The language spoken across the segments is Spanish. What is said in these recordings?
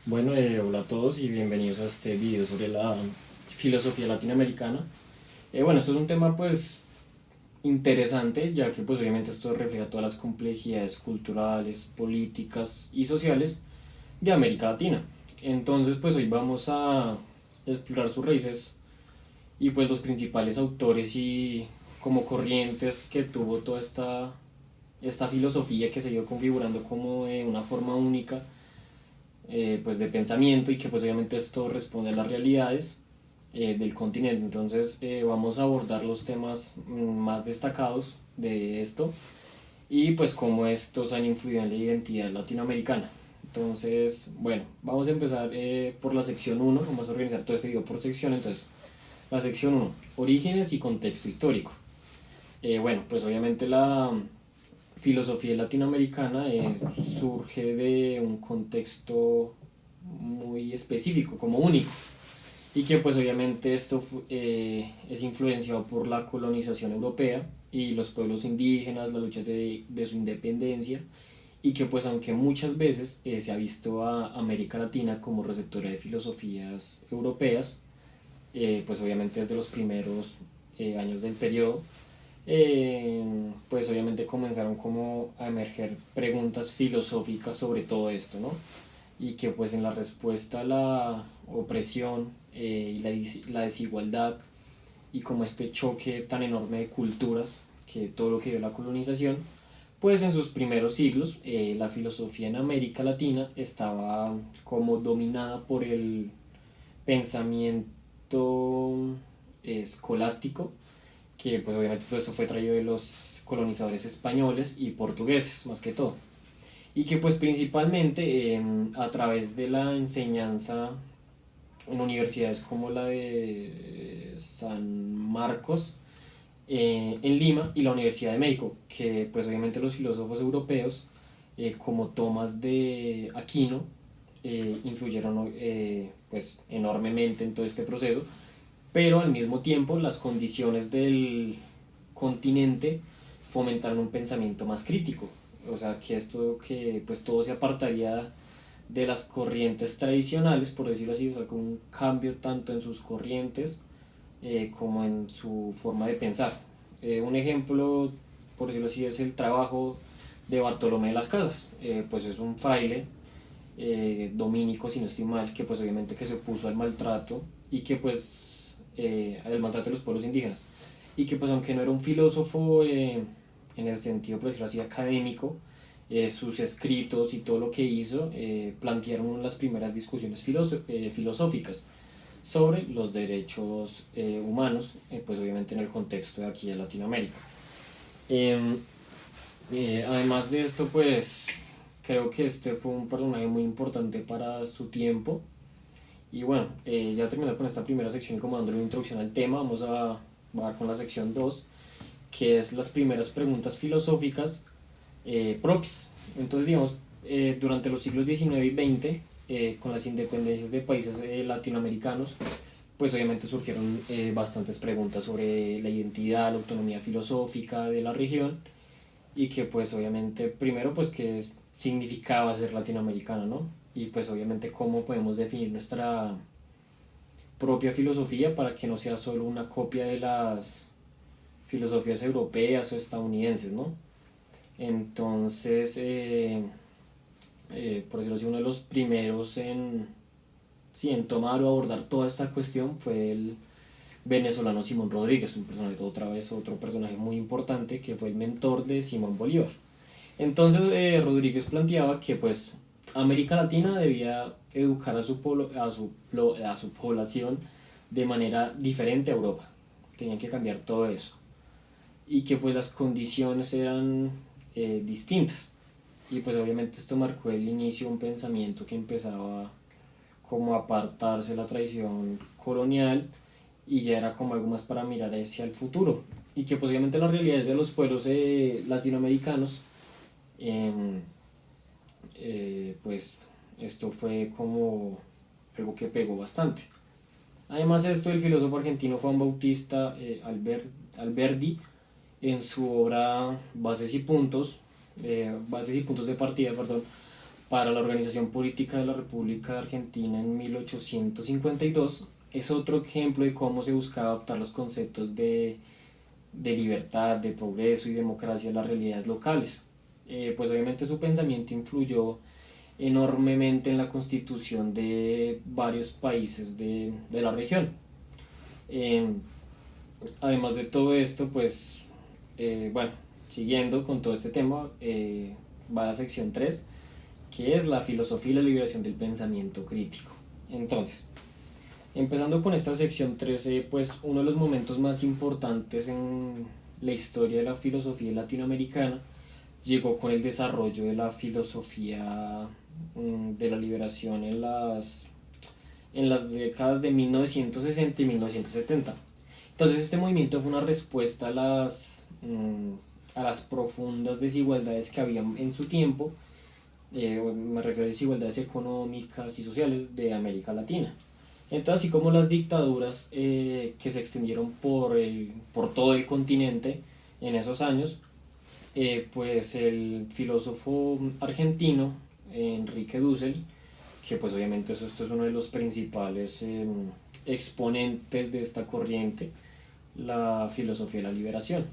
Bueno, hola a todos y bienvenidos a este video sobre la filosofía latinoamericana. Bueno, esto es un tema pues interesante, ya que pues obviamente esto refleja todas las complejidades culturales, políticas y sociales de América Latina. Entonces pues hoy vamos a explorar sus raíces y pues los principales autores y como corrientes que tuvo toda esta filosofía que se ido configurando como de una forma única pues de pensamiento y que pues obviamente esto responde a las realidades del continente. Entonces vamos a abordar los temas más destacados de esto y pues cómo estos han influido en la identidad latinoamericana. Entonces, bueno, vamos a empezar por la sección uno. Vamos a organizar todo este video por sección. Entonces, la sección uno, orígenes y contexto histórico. Bueno, pues obviamente la filosofía latinoamericana surge de un contexto muy específico, como único, y que pues obviamente esto es influenciado por la colonización europea y los pueblos indígenas, la lucha de su independencia, y que pues aunque muchas veces se ha visto a América Latina como receptora de filosofías europeas, pues obviamente desde los primeros años del periodo, pues obviamente comenzaron como a emerger preguntas filosóficas sobre todo esto, ¿no? Y que pues en la respuesta a la opresión y la desigualdad y como este choque tan enorme de culturas, que todo lo que dio la colonización, pues en sus primeros siglos la filosofía en América Latina estaba como dominada por el pensamiento escolástico, que pues obviamente todo esto fue traído de los colonizadores españoles y portugueses más que todo, y que pues principalmente a través de la enseñanza en universidades como la de San Marcos en Lima y la Universidad de México, que pues obviamente los filósofos europeos como Tomás de Aquino influyeron pues enormemente en todo este proceso, pero al mismo tiempo las condiciones del continente fomentaron un pensamiento más crítico, o sea que esto que pues todo se apartaría de las corrientes tradicionales, por decirlo así, o sea con un cambio tanto en sus corrientes como en su forma de pensar. Un ejemplo, por decirlo así, es el trabajo de Bartolomé de las Casas, pues es un fraile dominico, si no estoy mal, que pues obviamente que se opuso al maltrato y que pues al maltrato de los pueblos indígenas, y que pues aunque no era un filósofo en el sentido, por decirlo así, académico, sus escritos y todo lo que hizo plantearon las primeras discusiones filosóficas sobre los derechos humanos, pues obviamente en el contexto de aquí de Latinoamérica. Eh, Además de esto, pues creo que este fue un personaje muy importante para su tiempo. Y bueno, ya terminando con esta primera sección, como dándole una introducción al tema, vamos a dar con la sección 2, que es las primeras preguntas filosóficas propias. Entonces, digamos, durante los siglos XIX y XX, con las independencias de países latinoamericanos, pues obviamente surgieron bastantes preguntas sobre la identidad, la autonomía filosófica de la región, y que pues obviamente primero pues qué significaba ser latinoamericano, ¿no? Y pues obviamente cómo podemos definir nuestra propia filosofía para que no sea solo una copia de las filosofías europeas o estadounidenses, ¿no? Entonces, por decirlo así, uno de los primeros sí, en tomar o abordar toda esta cuestión fue el venezolano Simón Rodríguez, un personaje, otra vez otro personaje muy importante que fue el mentor de Simón Bolívar. Entonces Rodríguez planteaba que pues América Latina debía educar a su población de manera diferente a Europa. Tenían que cambiar todo eso. Y que pues las condiciones eran distintas. Y pues obviamente esto marcó el inicio de un pensamiento que empezaba como a apartarse de la tradición colonial y ya era como algo más para mirar hacia el futuro. Y que pues obviamente las realidades de los pueblos latinoamericanos, eh, pues esto fue como algo que pegó bastante. Además de esto, el filósofo argentino Juan Bautista Alberdi, en su obra Bases y Puntos de Partida, perdón, para la Organización Política de la República de Argentina en 1852, es otro ejemplo de cómo se buscaba adaptar los conceptos de libertad, de progreso y democracia a las realidades locales. Pues obviamente su pensamiento influyó enormemente en la constitución de varios países de la región. Eh, Además de todo esto, pues, bueno, siguiendo con todo este tema, va la sección 3, que es la filosofía y la liberación del pensamiento crítico. Entonces, empezando con esta sección 13, pues uno de los momentos más importantes en la historia de la filosofía latinoamericana llegó con el desarrollo de la filosofía de la liberación en las décadas de 1960 y 1970. Entonces este movimiento fue una respuesta a las profundas desigualdades que había en su tiempo, me refiero a desigualdades económicas y sociales de América Latina. Entonces, así como las dictaduras que se extendieron por todo el continente en esos años, pues el filósofo argentino Enrique Dussel, que pues obviamente esto es uno de los principales exponentes de esta corriente, la filosofía de la liberación.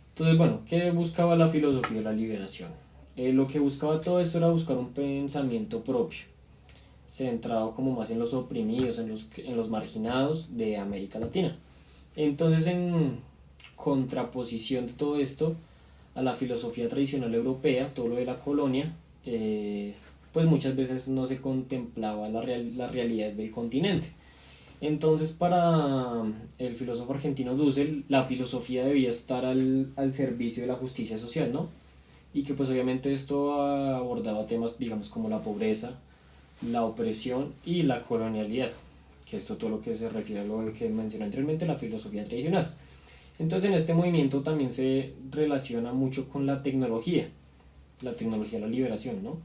Entonces, bueno, ¿qué buscaba la filosofía de la liberación? Lo que buscaba todo esto era buscar un pensamiento propio, centrado como más en los oprimidos, en los marginados de América Latina. Entonces, en contraposición de todo esto a la filosofía tradicional europea, todo lo de la colonia, pues muchas veces no se contemplaba las realidades del continente. Entonces, para el filósofo argentino Dussel, la filosofía debía estar al servicio de la justicia social, ¿no? Y que pues obviamente esto abordaba temas, digamos, como la pobreza, la opresión y la colonialidad, que esto todo lo que se refiere a lo que mencioné anteriormente, la filosofía tradicional. Entonces, en este movimiento también se relaciona mucho con la tecnología de la liberación, ¿no?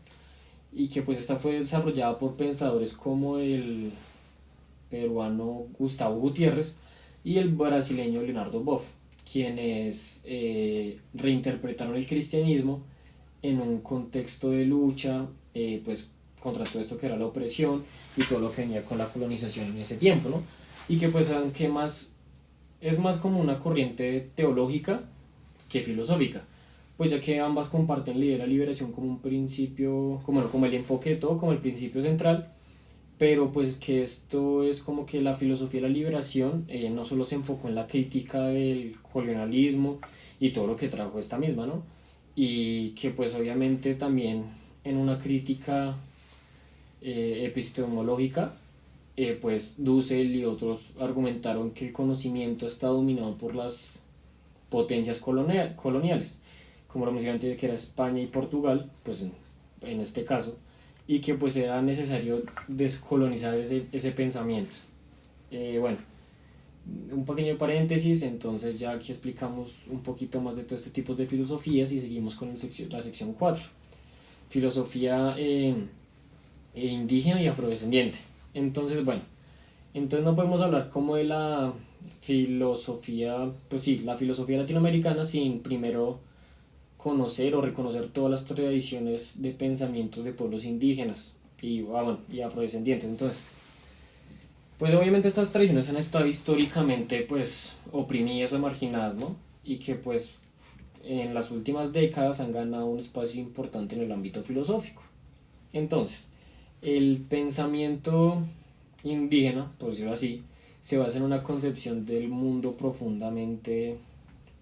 Y que pues esta fue desarrollada por pensadores como el peruano Gustavo Gutiérrez y el brasileño Leonardo Boff, quienes reinterpretaron el cristianismo en un contexto de lucha, pues contra todo esto que era la opresión y todo lo que venía con la colonización en ese tiempo, ¿no? Y que pues aunque es más como una corriente teológica que filosófica, pues ya que ambas comparten la idea de la liberación como un principio, como el enfoque de todo, como el principio central, pero pues que esto es como que la filosofía de la liberación no solo se enfocó en la crítica del colonialismo y todo lo que trajo esta misma, ¿no? Y que pues obviamente también en una crítica epistemológica, pues Dussel y otros argumentaron que el conocimiento está dominado por las potencias coloniales, como lo mencioné antes, que era España y Portugal, pues en este caso, y que pues era necesario descolonizar ese pensamiento. Bueno, un pequeño paréntesis, entonces ya aquí explicamos un poquito más de todos estos tipos de filosofías y seguimos con la sección 4, filosofía indígena y afrodescendiente. Entonces, bueno, entonces no podemos hablar como de la filosofía, pues sí, la filosofía latinoamericana sin primero conocer o reconocer todas las tradiciones de pensamientos de pueblos indígenas y afrodescendientes. Entonces, pues obviamente estas tradiciones han estado históricamente pues oprimidas o marginadas, ¿no? Y que pues en las últimas décadas han ganado un espacio importante en el ámbito filosófico. Entonces, el pensamiento indígena, por decirlo así, se basa en una concepción del mundo profundamente,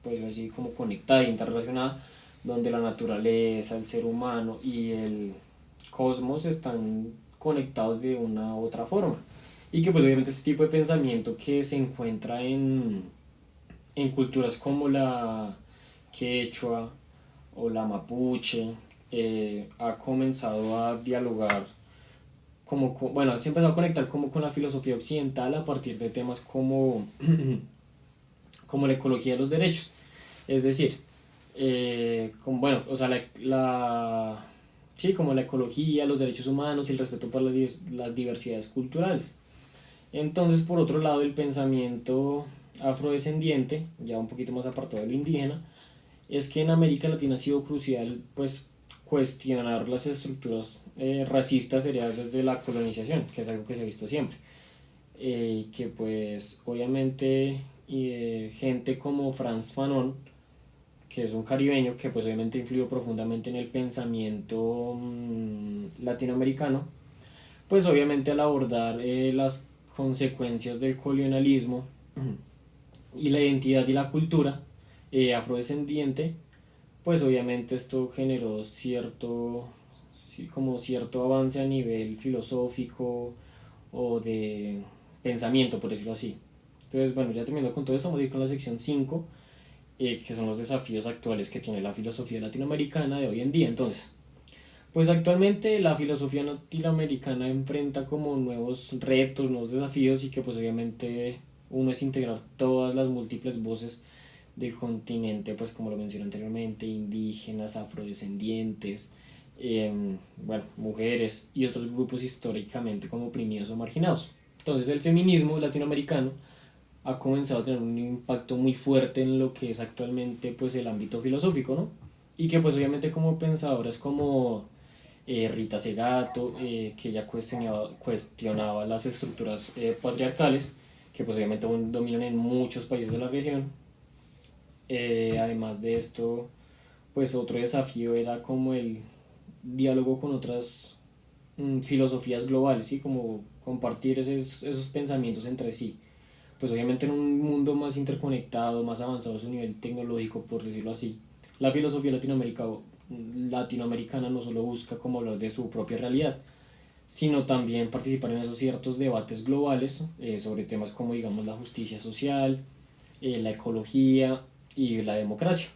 pues así como conectada e interrelacionada, donde la naturaleza, el ser humano y el cosmos están conectados de una u otra forma. Y que pues obviamente este tipo de pensamiento que se encuentra en culturas como la quechua o la mapuche, ha comenzado a dialogar bueno, se empezó a conectar como con la filosofía occidental a partir de temas como la ecología de los derechos. Es decir, bueno, o sea, sí, como la ecología, los derechos humanos y el respeto por las diversidades culturales. Entonces, por otro lado, el pensamiento afrodescendiente, ya un poquito más apartado de lo indígena, es que en América Latina ha sido crucial, pues, cuestionar las estructuras racistas sería desde la colonización, que es algo que se ha visto siempre. Que pues obviamente gente como Frantz Fanon, que es un caribeño que pues obviamente influyó profundamente en el pensamiento latinoamericano, pues obviamente al abordar las consecuencias del colonialismo y la identidad y la cultura afrodescendiente, pues obviamente esto generó como cierto avance a nivel filosófico o de pensamiento, por decirlo así. Entonces, bueno, ya terminando con todo esto, vamos a ir con la sección 5, que son los desafíos actuales que tiene la filosofía latinoamericana de hoy en día. Entonces, pues actualmente la filosofía latinoamericana enfrenta como nuevos retos, nuevos desafíos, y que pues obviamente uno es integrar todas las múltiples voces del continente, pues como lo mencioné anteriormente, indígenas, afrodescendientes, bueno, mujeres y otros grupos históricamente como oprimidos o marginados. Entonces el feminismo latinoamericano ha comenzado a tener un impacto muy fuerte en lo que es actualmente pues el ámbito filosófico, ¿no? Y que pues obviamente como pensadoras como Rita Segato, que ya cuestionaba las estructuras patriarcales, que pues obviamente aún dominan en muchos países de la región. Además de esto, pues otro desafío era como el diálogo con otras filosofías globales, ¿sí? Como compartir esos pensamientos entre sí. Pues obviamente en un mundo más interconectado, más avanzado a su nivel tecnológico, por decirlo así, la filosofía latinoamericana no solo busca como hablar de su propia realidad, sino también participar en esos ciertos debates globales sobre temas como digamos la justicia social, la ecología y la democracia.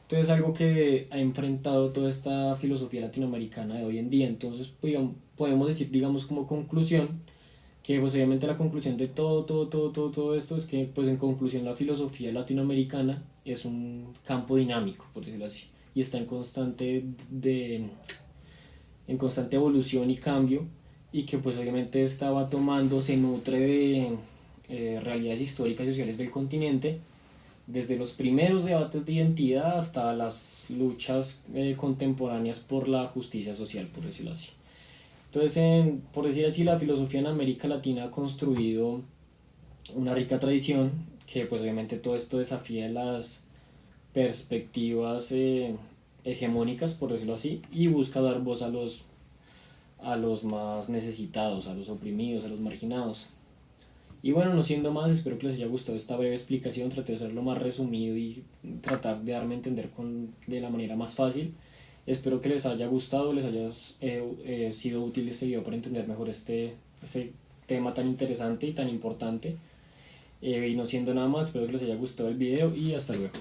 Entonces algo que ha enfrentado toda esta filosofía latinoamericana de hoy en día. Entonces pues, podemos decir, digamos como conclusión, que pues obviamente la conclusión de todo esto es que pues en conclusión la filosofía latinoamericana es un campo dinámico, por decirlo así, y está en constante evolución y cambio, y que pues obviamente estaba tomando, se nutre de realidades históricas y sociales del continente, desde los primeros debates de identidad hasta las luchas contemporáneas por la justicia social, por decirlo así. Entonces, por decir así, la filosofía en América Latina ha construido una rica tradición que pues obviamente todo esto desafía las perspectivas hegemónicas, por decirlo así, y busca dar voz a los más necesitados, a los oprimidos, a los marginados. Y bueno, no siendo más, espero que les haya gustado esta breve explicación. Traté de hacerlo más resumido y tratar de darme a entender de la manera más fácil. Espero que les haya gustado, les haya sido útil este video para entender mejor este tema tan interesante y tan importante. Y no siendo nada más, espero que les haya gustado el video y hasta luego.